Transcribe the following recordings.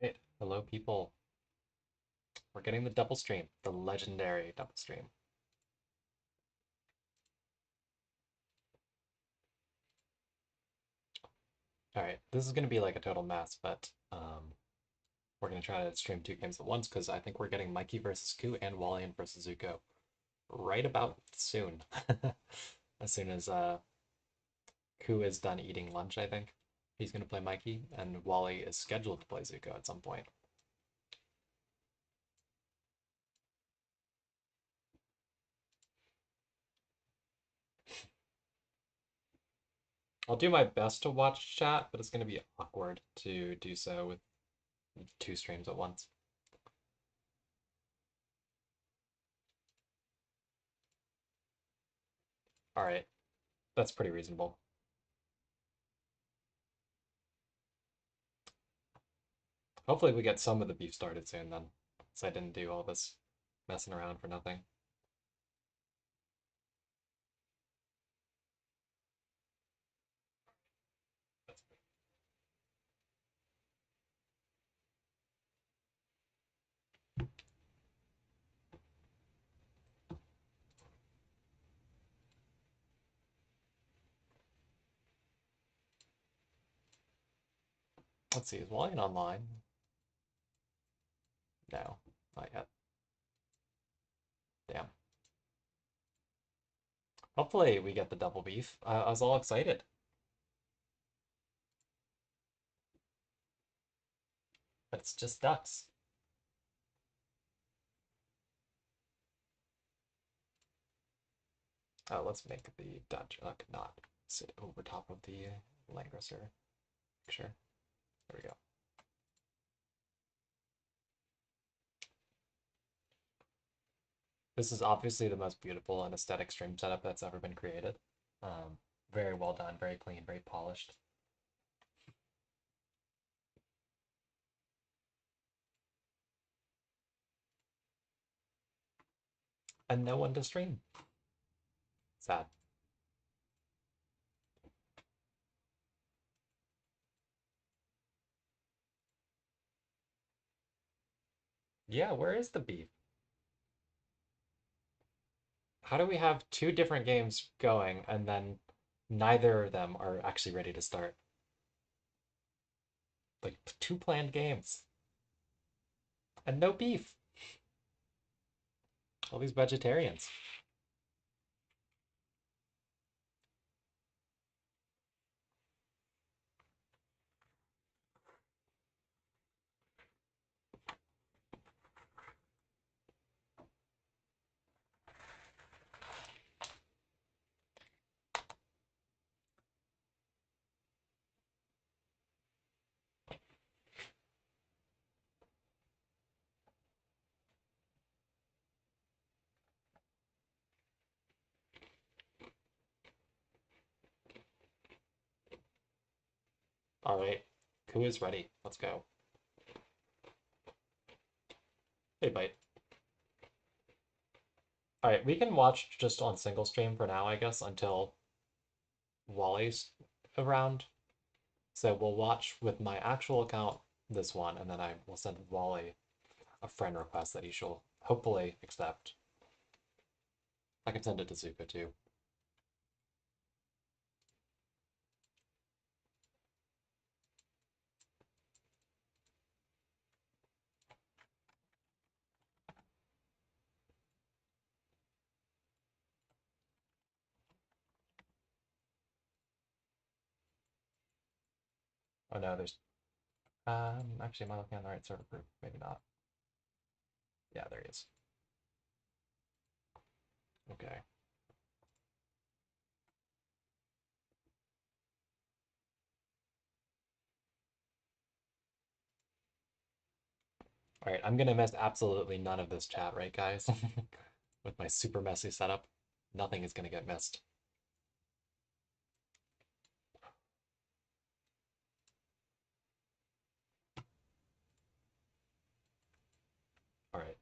Right. Hello, people. We're getting the double stream, the legendary double stream. All right, this is going to be like a total mess, but we're going to try to stream two games at once because I think we're getting Mikey versus Ku and Wally versus Zuko right about soon. As soon as Ku is done eating lunch, I think he's going to play Mikey, and Wally is scheduled to play Zuko at some point. I'll do my best to watch chat, but it's going to be awkward to do so with two streams at once. All right, that's pretty reasonable. Hopefully we get some of the beef started soon then, so I didn't do all this messing around for nothing. Let's see, is Wally online? No, not yet. Damn. Hopefully we get the double beef. I was all excited. But it's just ducks. Oh, let's make the Dutch duck not sit over top of the Langrisser picture. There we go. This is obviously the most beautiful and aesthetic stream setup that's ever been created. Very well done, very clean, very polished. And no one to stream. Sad. Yeah, where is the beef? How do we have two different games going and then neither of them are actually ready to start? Like two planned games and no beef. All these vegetarians. All right, Ku is ready. Let's go. Hey, bite. All right, we can watch just on single stream for now, I guess, until Wally's around. So we'll watch with my actual account this one, and then I will send Wally a friend request that he shall hopefully accept. I can send it to Zuko too. Oh no, there's actually, am I looking on the right server group? Maybe not. Yeah, there he is. Okay. All right, I'm gonna miss absolutely none of this chat, right, guys? With my super messy setup, nothing is gonna get missed. All right.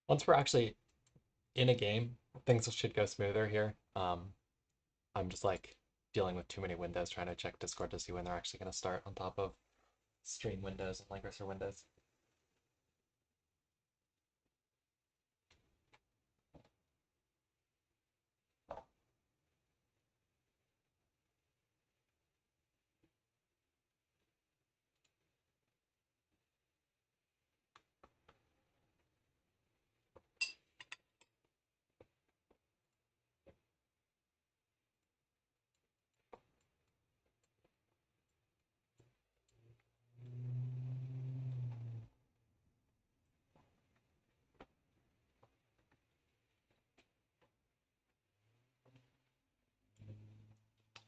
Once we're actually in a game, things should go smoother here. I'm just like dealing with too many windows trying to check Discord to see when they're actually going to start on top of stream windows and Langrisser windows.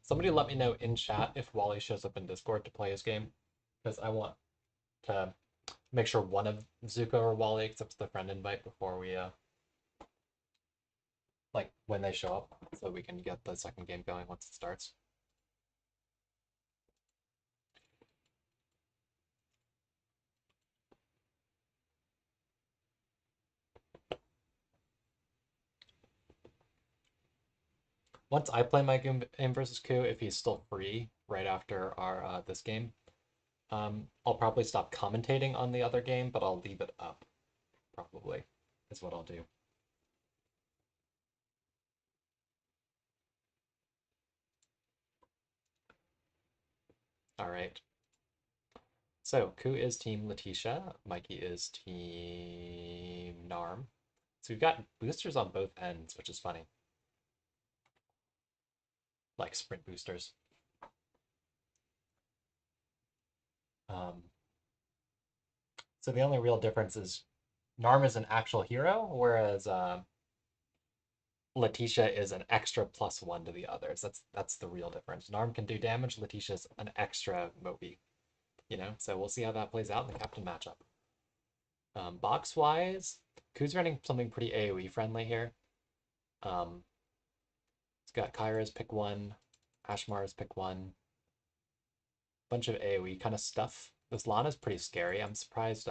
Somebody let me know in chat if Wally shows up in Discord to play his game, because I want to make sure one of Zuko or Wally accepts the friend invite before we like when they show up, so we can get the second game going once it starts. Once I play my game versus Ku, if he's still free right after our this game, I'll probably stop commentating on the other game, but I'll leave it up. Probably is what I'll do. All right. So Ku is team Letitia, Mikey is team Narm. So we've got boosters on both ends, which is funny. Like sprint boosters. Um, so the only real difference is Narm is an actual hero, whereas Letitia is an extra +1 to the others. That's the real difference. Narm can do damage. Letitia's an extra Moby. You know, so we'll see how that plays out in the captain matchup. Box wise, Ku's running something pretty AoE friendly here. It's got Kyra's pick one, Ashmar's pick one, bunch of AoE kind of stuff. This Lana's pretty scary. I'm surprised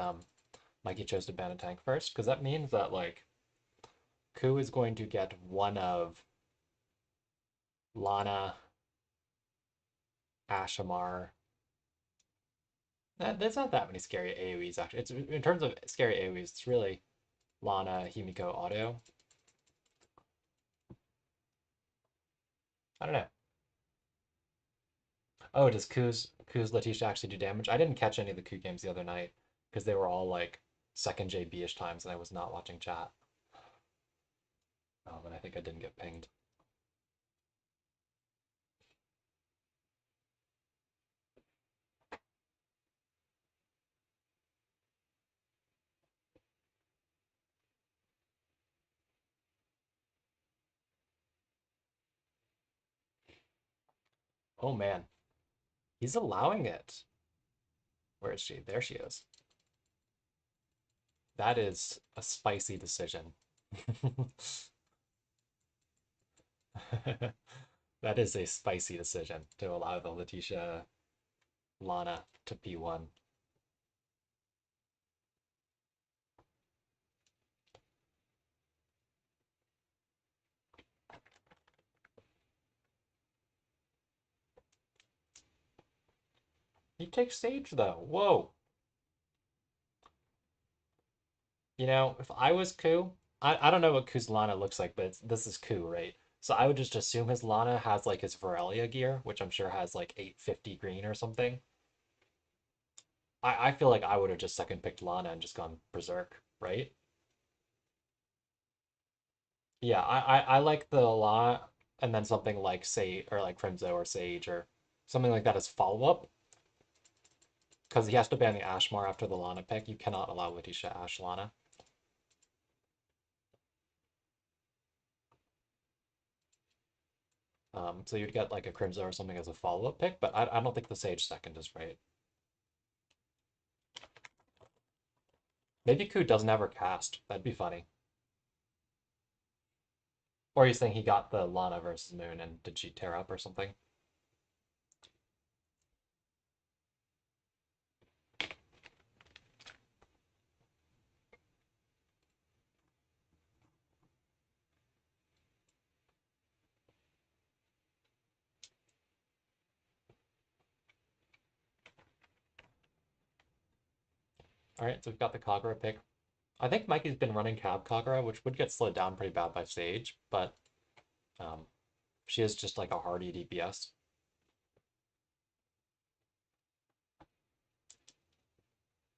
Mikey chose to ban a tank first, because that means that like Ku is going to get one of Lana, Ashamar. There's not that many scary AoEs actually. It's in terms of scary AoEs, it's really Lana, Himiko, Auto. I don't know. Oh, does Ku's Letitia actually do damage? I didn't catch any of the Ku games the other night because they were all like second JB-ish times and I was not watching chat. And I think I didn't get pinged. Oh man, he's allowing it. Where is she? There she is. That is a spicy decision. That is a spicy decision to allow the Letitia Lana to P1. He takes Sage though. Whoa. You know, if I was Ku, I don't know what Ku's Lana looks like, but this is Ku, right? So I would just assume his Lana has like his Varelia gear, which I'm sure has like 850 green or something. I feel like I would have just second picked Lana and just gone Berserk, right? Yeah, I like the Lana and then something like Sage or like Crimzo or Sage or something like that as follow-up. Because he has to ban the Ashmar after the Lana pick. You cannot allow Letitia Ash Lana. So you'd get like a Crimson or something as a follow-up pick, but I don't think the Sage second is right. Maybe Ku doesn't ever cast. That'd be funny. Or he's saying he got the Lana versus Moon and did she tear up or something? Alright, so we've got the Kagura pick. I think Mikey's been running Cab Kagura, which would get slowed down pretty bad by Sage, but um, she is just like a hardy DPS.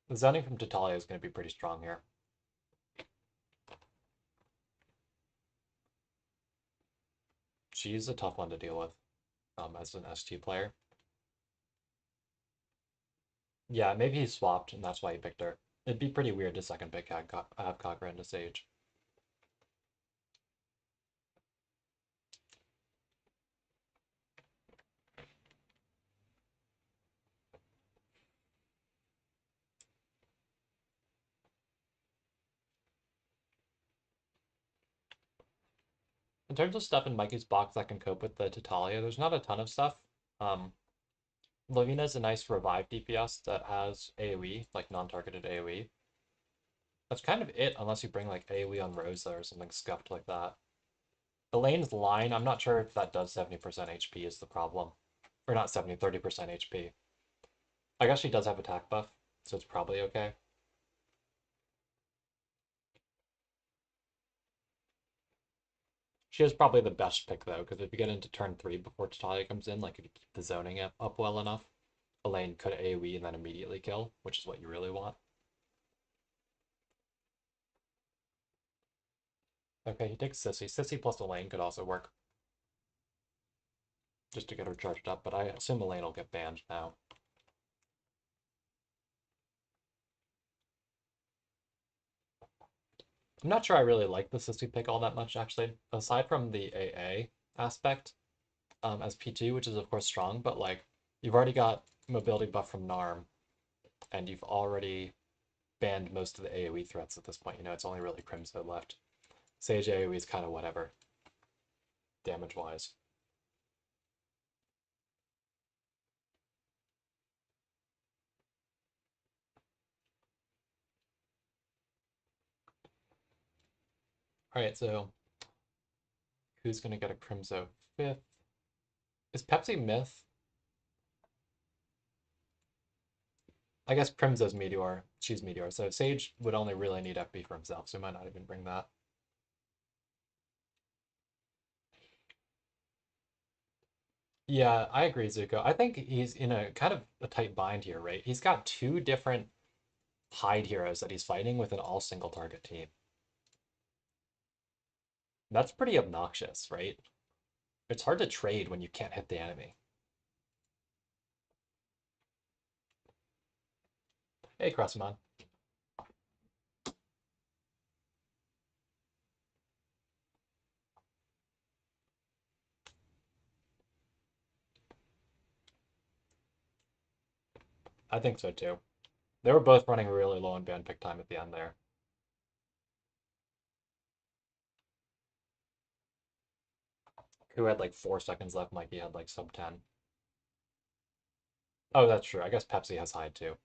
The zoning from Tatalia is going to be pretty strong here. She's a tough one to deal with as an ST player. Yeah, maybe he swapped, and that's why he picked her. It'd be pretty weird to second pick have Kagura into Sage. In terms of stuff in Mikey's box that can cope with the Tatalia, there's not a ton of stuff. Lavina's a nice revive DPS that has AoE, like non-targeted AoE. That's kind of it, unless you bring like AoE on Rosa or something scuffed like that. Elaine's line, I'm not sure if that does 70% HP is the problem. Or not 70, 30% HP. I guess she does have attack buff, so it's probably okay. She is probably the best pick though, because if you get into turn 3 before Tatalia comes in, like if you keep the zoning up well enough, Elaine could AoE and then immediately kill, which is what you really want. Okay, he takes Sissy. Sissy plus Elaine could also work. Just to get her charged up, but I assume Elaine will get banned now. I'm not sure I really like the Sissy pick all that much, actually. Aside from the AA aspect, as P2, which is of course strong, but like, you've already got mobility buff from Narm, and you've already banned most of the AoE threats at this point. You know, it's only really Crimson left. Sage AoE is kind of whatever, damage-wise. Alright, so who's gonna get a Crimson 5th? Is Pepsi Myth? I guess Crimzo's Meteor. She's Meteor, so Sage would only really need FB for himself, so he might not even bring that. Yeah, I agree, Zuko. I think he's in a kind of a tight bind here, right? He's got two different hide heroes that he's fighting with an all single target team. That's pretty obnoxious, right? It's hard to trade when you can't hit the enemy. Hey, Crossman. I think so too. They were both running really low on ban pick time at the end there. Who had like 4 seconds left? Mikey had like sub 10. Oh, that's true. I guess Pepsi has hide too.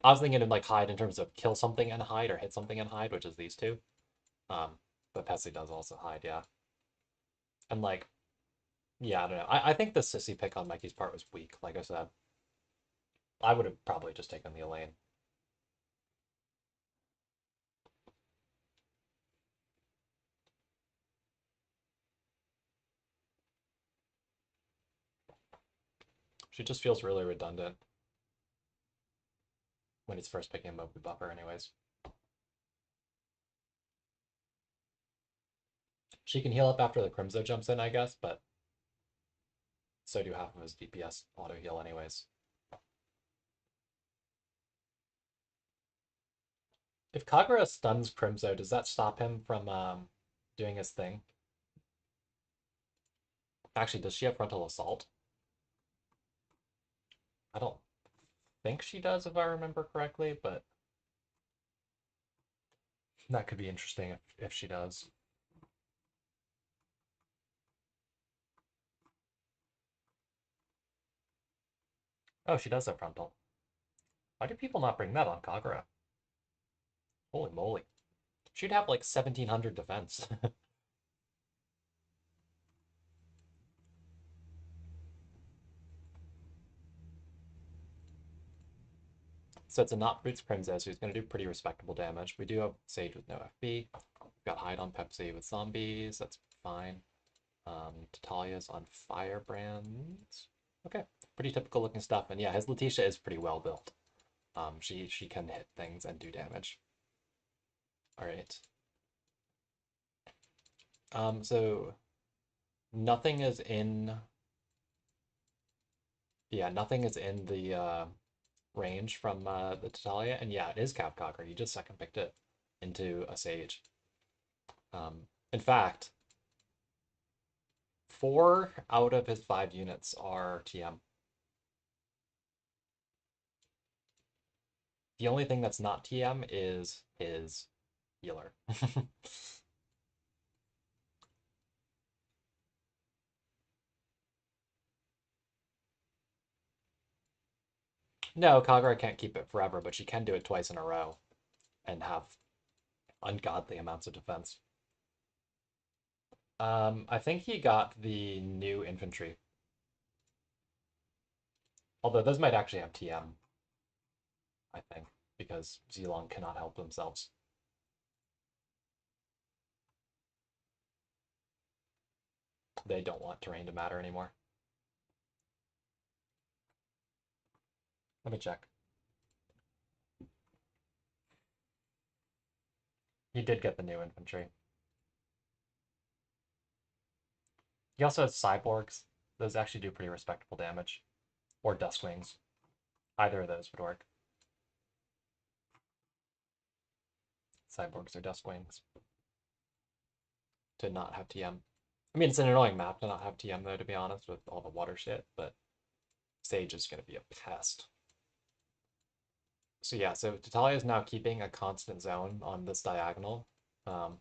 I was thinking of like hide in terms of kill something and hide or hit something and hide, which is these two. But Pepsi does also hide, yeah. And like, yeah, I don't know. I think the sissy pick on Mikey's part was weak, like I said. I would have probably just taken the Elaine. She just feels really redundant when he's first picking a Moby Buffer anyways. She can heal up after the Crimzo jumps in, I guess, but so do half of his DPS auto heal anyways. If Kagura stuns Crimzo, does that stop him from doing his thing? Actually, does she have frontal assault? I don't think she does, if I remember correctly, but that could be interesting if she does. Oh, she does have frontal. Why do people not bring that on Kagura? Holy moly. She'd have like 1700 defense. So it's a not Brutes Crimzo, so he's going to do pretty respectable damage. We do have Sage with no FB. We've got Hide on Pepsi with zombies. That's fine. Tatalia's on Firebrands. Okay, pretty typical looking stuff. And yeah, his Letitia is pretty well built. She can hit things and do damage. All right. So nothing is in. Yeah, nothing is in the range from the Tatalia, and yeah, it is Capcocker. You just second picked it into a Sage. In fact, 4 out of his 5 units are TM. The only thing that's not TM is his healer. No, Kagura can't keep it forever, but she can do it twice in a row and have ungodly amounts of defense. I think he got the new infantry. Although those might actually have TM, I think, because Zilong cannot help themselves. They don't want terrain to matter anymore. Let me check. He did get the new infantry. He also has cyborgs. Those actually do pretty respectable damage. Or Dustwings. Either of those would work. Cyborgs or Dustwings. To not have TM. I mean, it's an annoying map to not have TM, though, to be honest, with all the water shit, but Sage is going to be a pest. So yeah, so Tatalia is now keeping a constant zone on this diagonal. Um,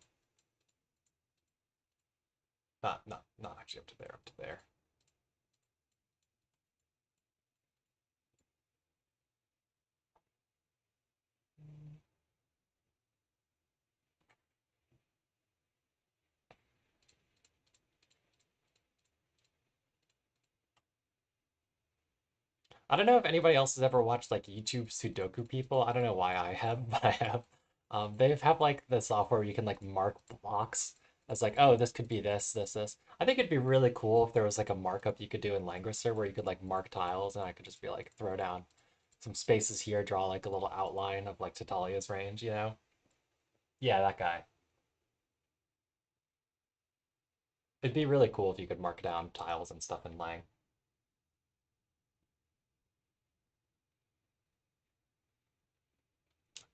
not actually up to there, up to there. I don't know if anybody else has ever watched like YouTube Sudoku people. I don't know why I have, but I have. They have like the software where you can like mark blocks as like, oh, this could be this, this, this. I think it'd be really cool if there was like a markup you could do in Langrisser where you could like mark tiles and I could just be like throw down some spaces here, draw like a little outline of like Tatalia's range, you know? Yeah, that guy. It'd be really cool if you could mark down tiles and stuff in Lang.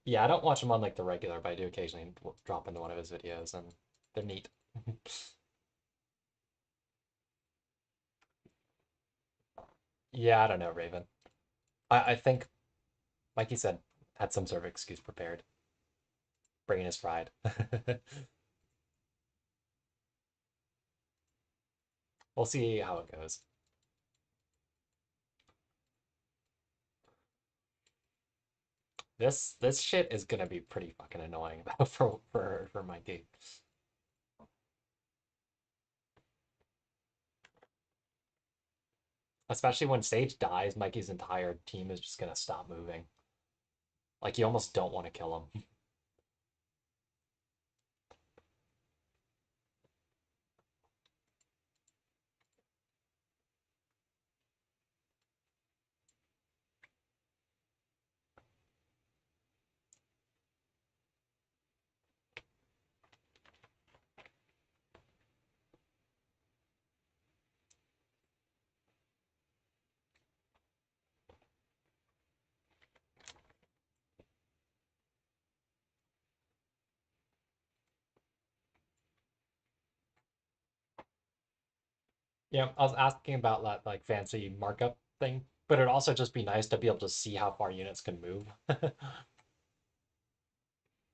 Yeah, I don't watch him on like the regular, but I do occasionally drop into one of his videos and they're neat. Yeah, I don't know, Raven. I think, like you said, had some sort of excuse prepared. Brain is fried. We'll see how it goes. This shit is gonna be pretty fucking annoying though for Mikey. Especially when Sage dies, Mikey's entire team is just gonna stop moving. Like you almost don't want to kill him. Yeah, I was asking about that like fancy markup thing, but it'd also just be nice to be able to see how far units can move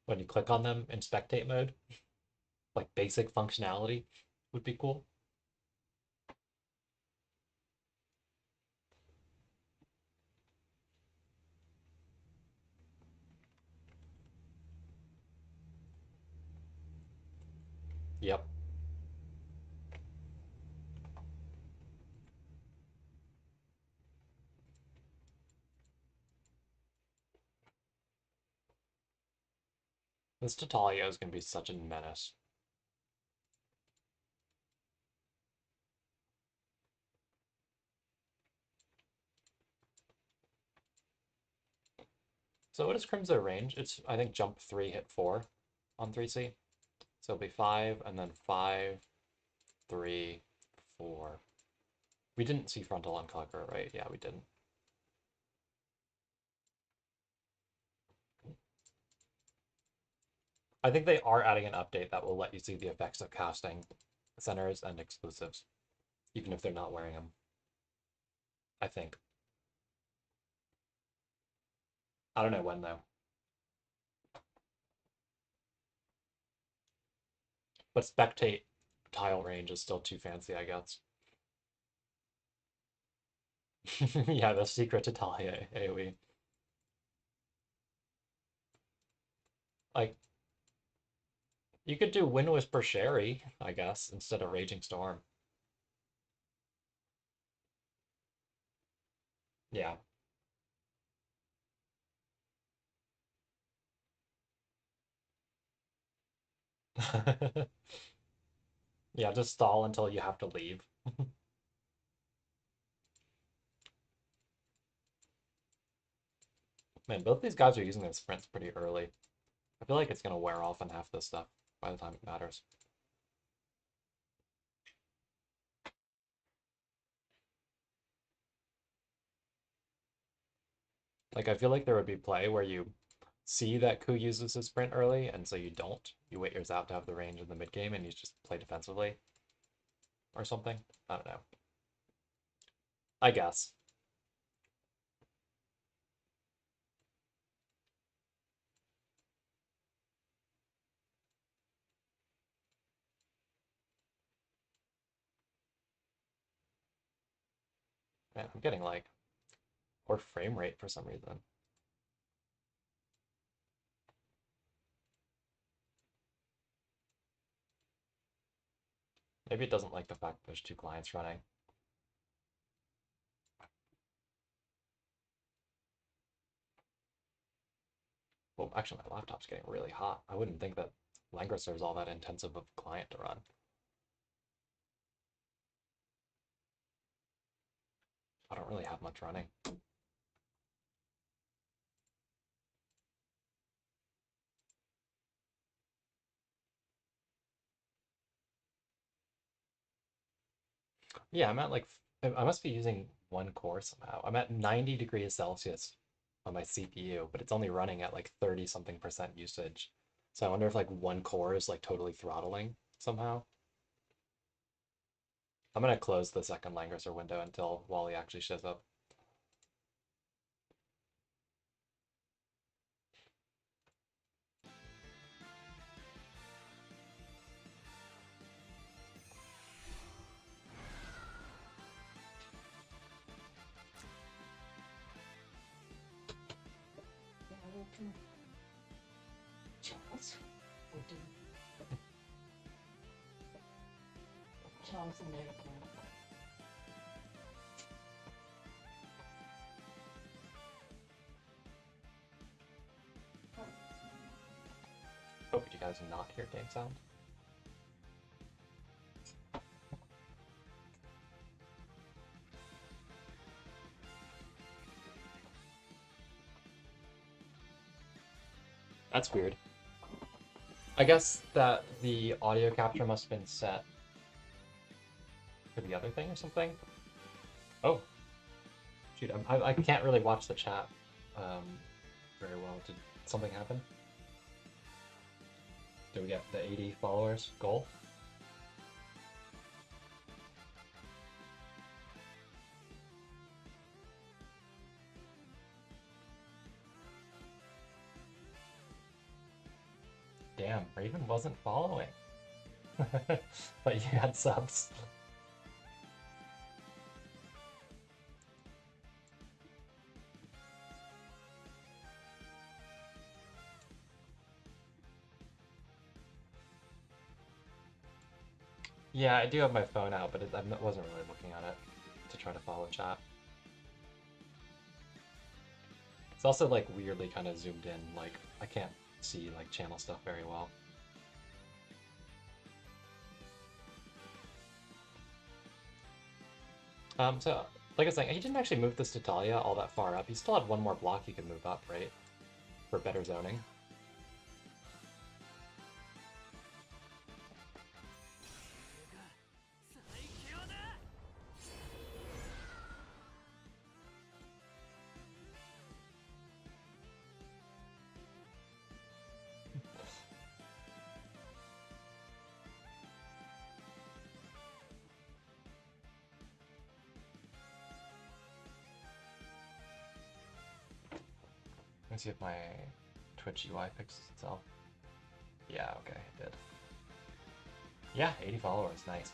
when you click on them in spectate mode. Like basic functionality would be cool. Yep. This Tatalia is going to be such a menace. So what is Crimson range? It's, I think, jump 3, hit 4 on 3C. So it'll be 5, and then 5, 3, 4. We didn't see frontal on Conqueror, right? Yeah, we didn't. I think they are adding an update that will let you see the effects of casting centers and exclusives, even if they're not wearing them. I think. I don't know when, though. But spectate tile range is still too fancy, I guess. Yeah, the secret to Talia AoE. Like, you could do Wind Whisper Sherry, I guess, instead of Raging Storm. Yeah. Yeah, just stall until you have to leave. Man, both these guys are using their sprints pretty early. I feel like it's gonna wear off on half this stuff by the time it matters. Like, I feel like there would be play where you see that Ku uses his sprint early, and so you don't. You wait yours out to have the range in the mid game, and you just play defensively or something. I don't know. I guess. Man, I'm getting like poor frame rate for some reason. Maybe it doesn't like the fact that there's two clients running. Well, actually, my laptop's getting really hot. I wouldn't think that Langrisser is all that intensive of a client to run. I don't really have much running. Yeah, I'm at like, I must be using one core somehow. I'm at 90 degrees Celsius on my CPU, but it's only running at like 30 something percent usage. So I wonder if like one core is like totally throttling somehow. I'm gonna close the second Langrisser window until Wally actually shows up. Charles and Eric. Hope you guys not hear game sound. That's weird. I guess that the audio capture must have been set for the other thing or something. Oh, shoot, I can't really watch the chat very well. Did something happen? Did we get the 80 followers goal? Damn, Raven wasn't following. But you had subs. Yeah, I do have my phone out, but I wasn't really looking at it to try to follow chat. It's also like weirdly kind of zoomed in, like I can't see like channel stuff very well. So like I was saying, he didn't actually move this to Talia all that far up. He still had one more block he could move up, right? For better zoning. Let me see if my Twitch UI fixes itself. Yeah, okay, it did. Yeah, 80 followers, nice.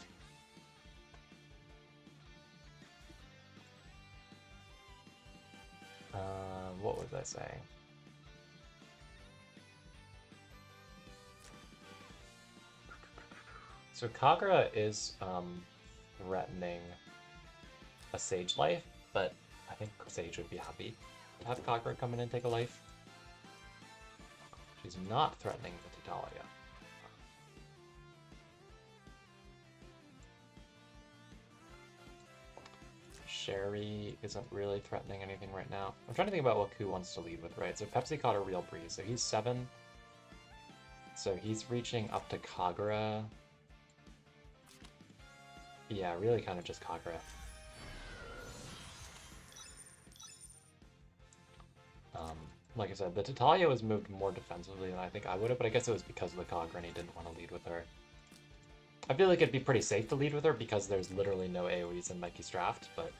What was I saying? So Kagura is threatening a Sage life, but I think Sage would be happy to have Kagura come in and take a life. She's not threatening the Titalia. Sherry isn't really threatening anything right now. I'm trying to think about what Ku wants to lead with, right? So Pepsi caught a real breeze. So he's 7. So he's reaching up to Kagura. Yeah, really kind of just Kagura. Like I said, the Titalia was moved more defensively than I think I would have, but I guess it was because of the Kagura and he didn't want to lead with her. I feel like it'd be pretty safe to lead with her because there's literally no AoEs in Mikey's draft, but...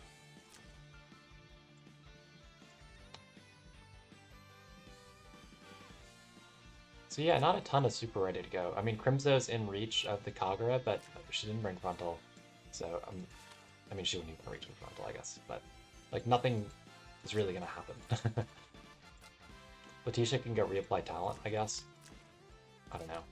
So yeah, not a ton of super ready to go. I mean, Crimzo's in reach of the Kagura, but she didn't bring frontal, so I mean, she wouldn't even reach with frontal, I guess, but like nothing is really gonna happen. Letitia can go reapply talent, I guess. I don't know.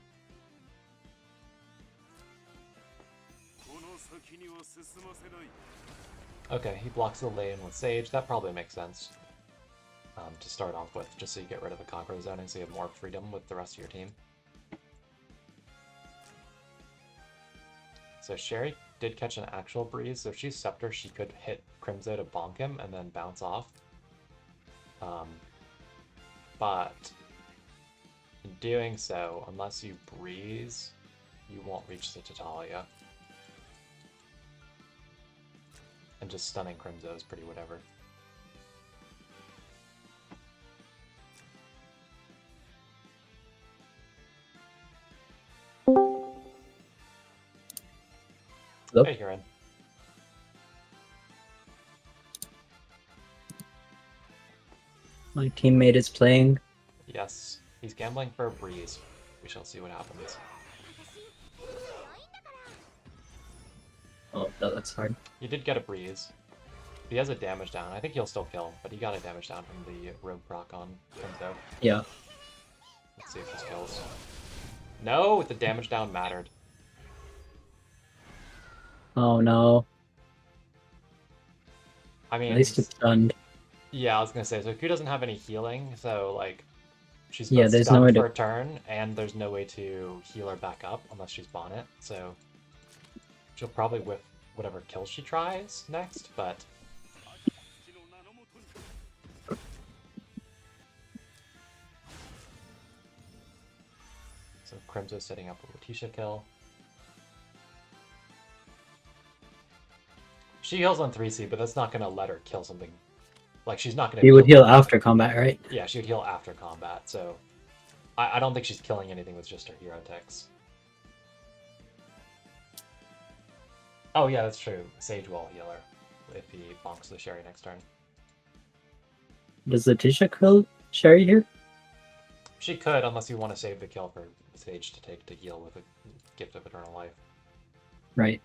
Okay, he blocks the lane with Sage. That probably makes sense to start off with, just so you get rid of the Conqueror zoning so you have more freedom with the rest of your team. So Sherry did catch an actual breeze, so if she's Scepter, she could hit Crimzo to bonk him and then bounce off. But in doing so, unless you breeze, you won't reach the Titalia. And just stunning Crimzo is pretty whatever. Hello? Hey, Huron. My teammate is playing. Yes, he's gambling for a breeze. We shall see what happens. Oh, no, that's hard. He did get a breeze. He has a damage down. I think he'll still kill, but he got a damage down from the rogue proc on Crimzo. Yeah. Let's see if this kills. No, the damage down mattered. Oh no. I mean, At least it's stunned. Yeah, I was gonna say, so Q doesn't have any healing, so like she's Yeah, both there's stunned no way for to... a turn, and there's no way to heal her back up unless she's Bonnet, so she'll probably whiff whatever kill she tries next, but so Crimzo's setting up a Letitia kill. She heals on 3C, but that's not gonna let her kill something. Like, she's not gonna You would heal after combat, right? Yeah, she would heal after combat, so I don't think she's killing anything with just her hero ticks. Oh yeah, that's true. Sage will heal her if he bonks the Sherry next turn. Does Letitia kill Sherry here? She could, unless you want to save the kill for Sage to take to heal with a Gift of Eternal Life. Right.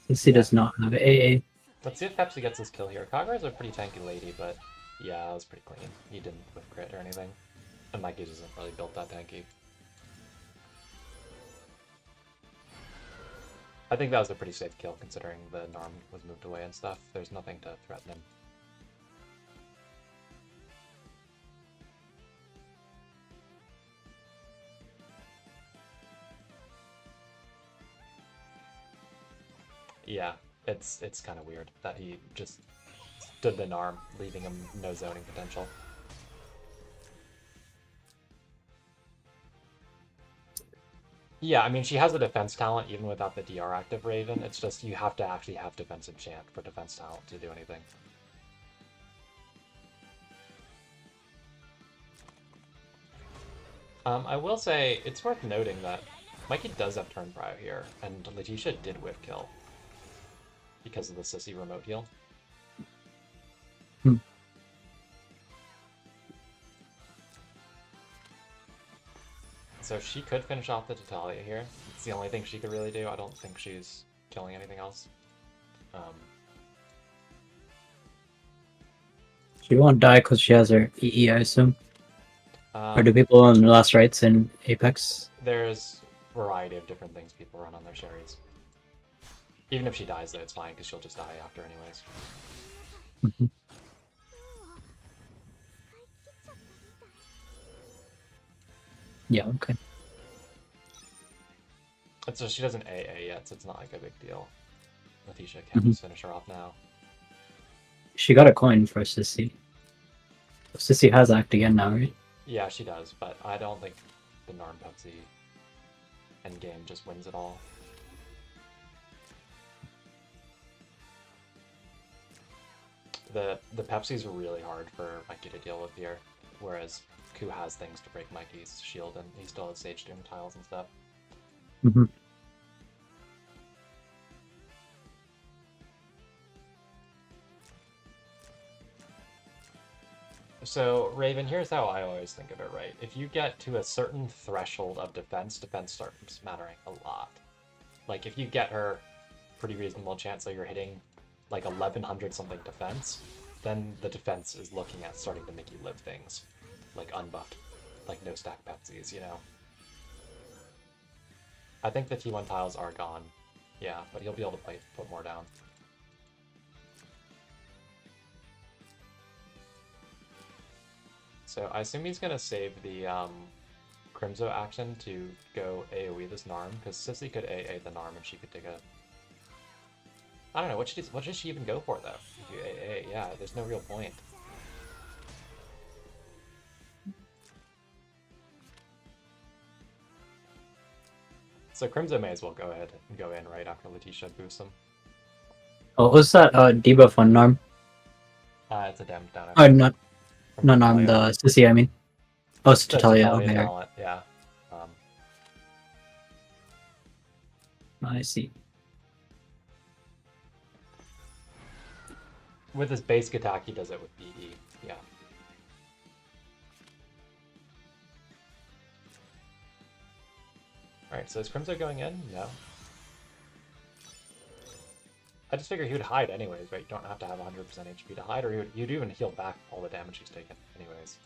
Since he does not have AA. Let's see if Pepsi gets this kill here. Kagura's a pretty tanky lady, but yeah, it was pretty clean. He didn't whip crit or anything. And Mikey's isn't really built that tanky. I think that was a pretty safe kill considering the Narm was moved away and stuff. There's nothing to threaten him. Yeah, it's kind of weird that he just stood the Narm, leaving him no zoning potential. Yeah, I mean, she has a defense talent even without the DR active Raven. It's just you have to actually have defensive chant for defense talent to do anything. I will say, it's worth noting that Mikey does have turn prio here, and Letitia did whiff kill because of the Sissy remote heal. Hmm. So she could finish off the Tatalia here. It's the only thing she could really do. I don't think she's killing anything else. She won't die because she has her EE, I assume. Or do Um, people on the last rights in Apex? there's a variety of different things people run on their Sherries. Even if she dies, though, it's fine because she'll just die after anyways. Mhm. Yeah, okay. So she doesn't AA yet, so it's not like a big deal. Letitia can just finish her off now. She got a coin for Sissy. Sissy has act again now, right? Yeah, she does, but I don't think the Narn Pepsi endgame just wins it all. The Pepsi's really hard for Mikey to deal with here, whereas Ku has things to break Mikey's shield, and he still has Sage Doom tiles and stuff. Mm-hmm. So, Raven, here's how I always think of it, right? If you get to a certain threshold of defense starts mattering a lot. Like, if you get her pretty reasonable chance that you're hitting like 1100 something defense, then the defense is looking at starting to make you live things. Like unbuffed, like no stack Pepsis, you know? I think the T1 tiles are gone. Yeah, but he'll be able to put more down. So I assume he's gonna save the Crimzo action to go AoE this Narm, because Sissy could AA the Narm and she could take a... I don't know, what should she even go for though? If you AA, yeah, there's no real point. So Crimzo may as well go ahead and go in right after Letitia boosts him. Oh, what's that debuff on Norm? It's a damage down Oh, action from not Norm, Tatalia. the Sissy, I mean. Oh, it's The Tatalia. Tatalia Okay, talent, yeah. I see. With his basic attack, he does it with beeeef, yeah. Alright, so is Crimzo going in? No. I just figured he would hide anyways, right? You don't have to have 100% HP to hide, or you'd even heal back all the damage he's taken anyways.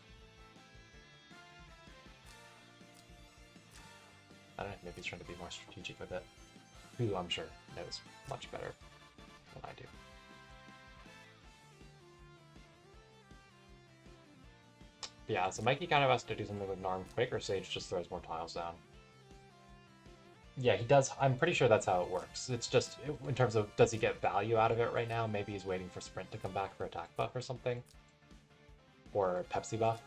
I don't know, maybe he's trying to be more strategic with it. Who I'm sure knows much better than I do. Yeah, so Mikey kind of has to do something with Narm quick, or Sage just throws more tiles down. Yeah, he does. I'm pretty sure that's how it works. It's just, in terms of, does he get value out of it right now? Maybe he's waiting for Sprint to come back for attack buff or something. Or Pepsi buff.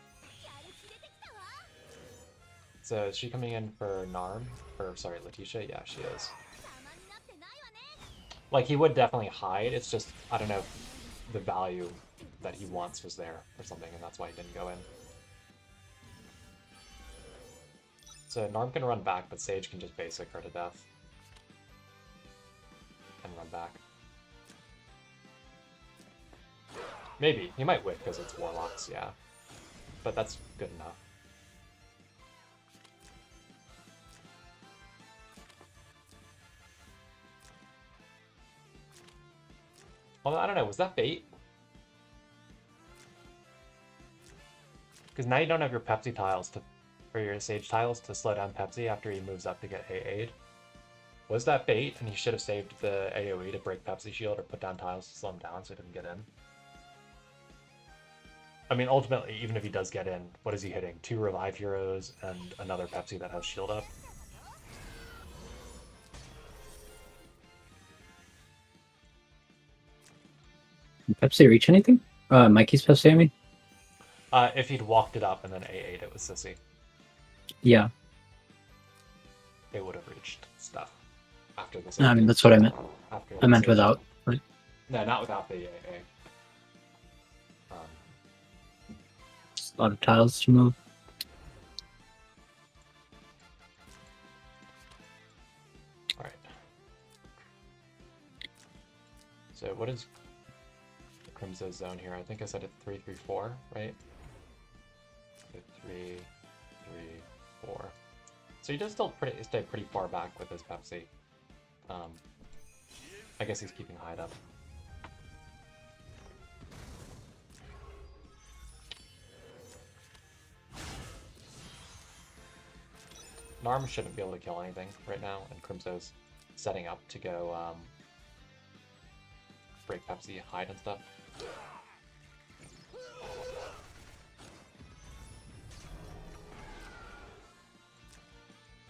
So is she coming in for Narm? Or, sorry, Letitia? Yeah, she is. Like, he would definitely hide. It's just, I don't know if the value that he wants was there or something, and that's why he didn't go in. So Narm can run back, but Sage can just basic her to death. And run back. Maybe. He might whip because it's Warlocks, yeah. But that's good enough. Well, I don't know. Was that bait? Because now you don't have your Pepsi tiles to, or your Sage tiles to slow down Pepsi after he moves up to get AA'd. Was that bait? And he should have saved the AoE to break Pepsi shield or put down tiles to slow him down so he didn't get in. I mean, ultimately, even if he does get in, what is he hitting? 2 revive heroes and another Pepsi that has shield up? Can Pepsi reach anything? Mikey's Pepsi, I mean? If he'd walked it up and then A8 it with Sissy, Yeah. they would have reached stuff after this. I mean, that's what I meant. After I meant without. But... No, not without the AA. A lot of tiles to move. Alright. So what is Crimso's zone here? I think I said it 3-3-4, right? 3-3-4. So he does still stay pretty far back with his Pepsi. I guess he's keeping Hyde up. Narm shouldn't be able to kill anything right now, and Crimso's setting up to go break Pepsi, Hyde, and stuff.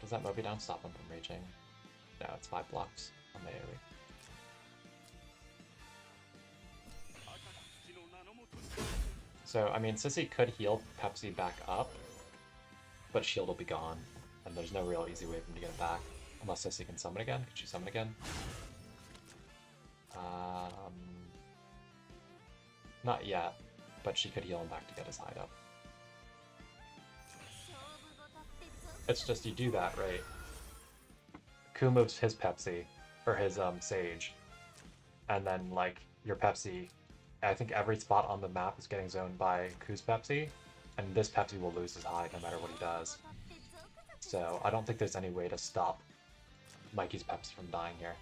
Does that Moby down stop him from reaching? No, it's 5 blocks on the AoE. So, I mean, Sissy could heal Pepsi back up, but shield will be gone, and there's no real easy way for him to get it back. Unless Sissy can summon again. Could she summon again? Not yet, but she could heal him back to get his Hyde up. It's just you do that, right? Ku moves his Pepsi, or his Sage, and then like your Pepsi, I think every spot on the map is getting zoned by Ku's Pepsi, and this Pepsi will lose his Hyde no matter what he does. So I don't think there's any way to stop Mikey's Pepsi from dying here.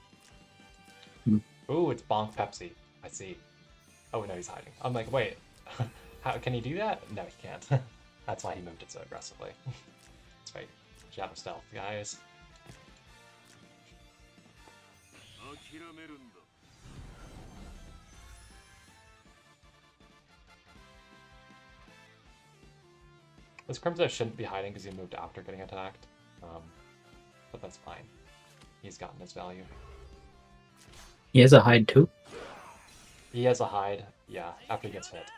Ooh, it's Bonk Pepsi. I see. Oh no, he's hiding. I'm like, wait, how can he do that? No, he can't. That's why he moved it so aggressively. That's right. Shadow stealth, guys. This Crimson shouldn't be hiding because he moved after getting attacked. But that's fine. He's gotten his value. He has a Hyde too? He has a Hyde, yeah, after he gets hit.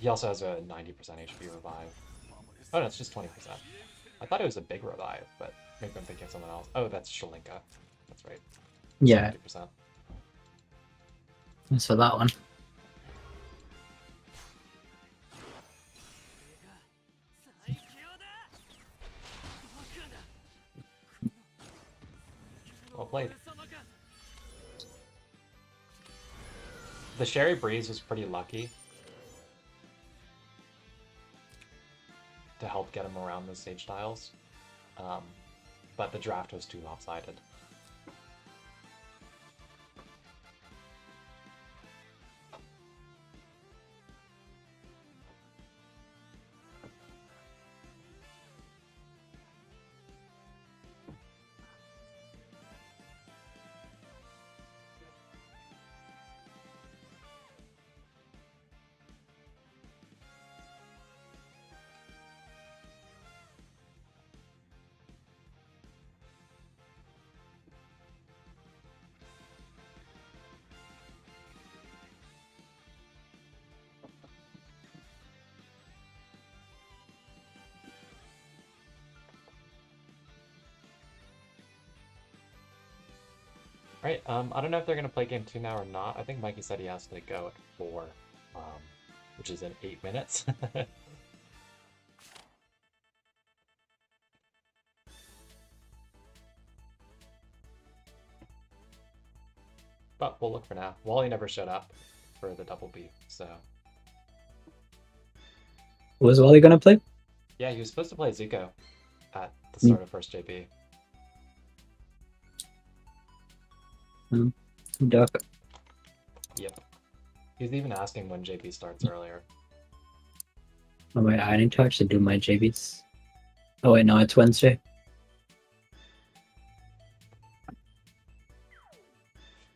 He also has a 90% HP revive. Oh no, it's just 20%. I thought it was a big revive, but maybe I'm thinking of something else. Oh, that's Shalinka. That's right. Yeah. 70%. So that one. Well played. The Sherry Breeze was pretty lucky to help get him around those Sage tiles, but the draft was too lopsided. Right, I don't know if they're going to play game 2 now or not. I think Mikey said he has to go at 4, which is in 8 minutes. But we'll look for now. Walle never showed up for the double beef, so... Was Walle gonna play? Yeah, he was supposed to play Zuko at the start of first JB. Duck. Yep. He was even asking when JP starts earlier. Oh wait, I need to actually do my JBs. Oh wait, no, it's Wednesday.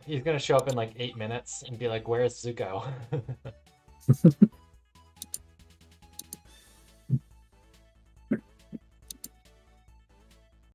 He's gonna show up in like 8 minutes and be like, "Where's Zuko?"